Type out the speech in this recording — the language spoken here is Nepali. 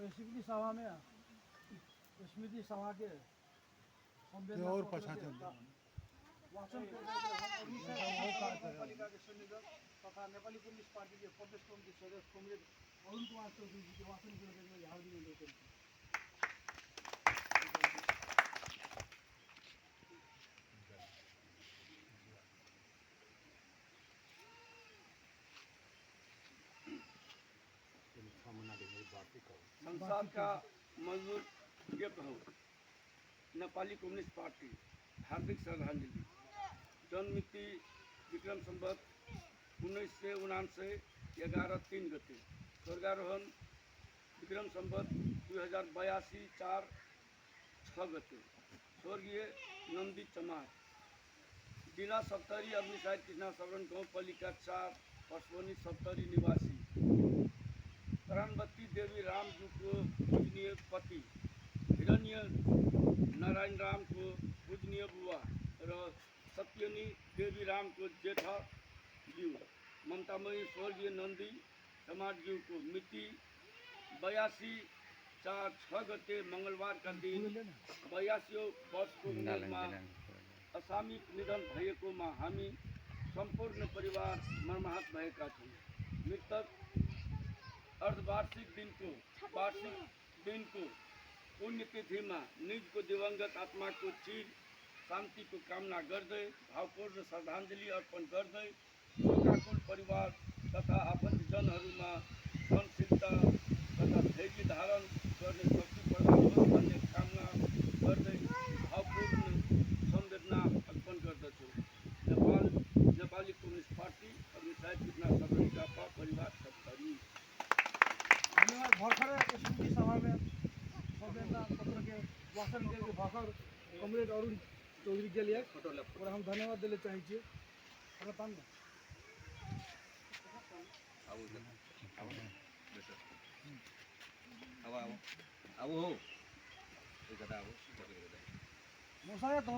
स्मृति सभा में स्मृति सभा के और पछाते वाचन पालिका के संयोजक तथा नेपाली कम्युनिस्ट पार्टी के प्रदेश कमिटी सदस्य कमरेड अरुण कुमार चौधरी जी के वाचन के लिए हार्दिक अनुरोध करते हैं। संसार का मजबूर गिफ्ट हो नेपाली कम्युनिस्ट पार्टी हार्दिक श्रद्धांजलि। जन्म मिति विक्रम संवत 1979 11/3 गते, स्वर्गारोहण विक्रम संवत 2082 4/6 गते, स्वर्गीय नंदी चमार, जिला सप्तरी अग्निसार कृष्णा सवरण गाउँपालिका 4 पशुवनी सप्तरी निवासी, प्राणवती देवी रामजू को पूजनीय पति, हिरण्य नारायण राम को पूजनीय बुआ र सत्यनी देवी राम को जेठा ज्यू, ममतामयी स्वर्गीय नंदी समाज ज्यू को मिति 82/4/6 गते मंगलवार का दिन 82 वर्षको उमेरमा असामयिक निधन भएकोमा हामी सम्पूर्ण परिवार मर्माहत भएका छौँ। मृतक अर्धवार्षिक दिनको पुण्यतिथि में निज को दिवंगत आत्मा को चिर शांति को कामना गर्दै भावपूर्ण श्रद्धांजलि अर्पण गर्दै शोकाकुल परिवार तथा आफन्तजनहरूमा सहनशीलता तथा धैर्य धारण गर्ने शक्ति प्रदान होस् भन्ने कामना गर्दै भावपूर्ण संवेदना अर्पण गर्दछु। नेपाली कम्युनिस्ट पार्टी अग्निसार कृष्णा सवरण जापा परिवार सप्तरी। धन्यवाद। भर्खर स्मृति सभा में संवेदना पत्र के वाचन के भर्खर कमरेड अरुण चौधरी के लिए और हम धन्यवाद दिले चाहिए। मौसा तो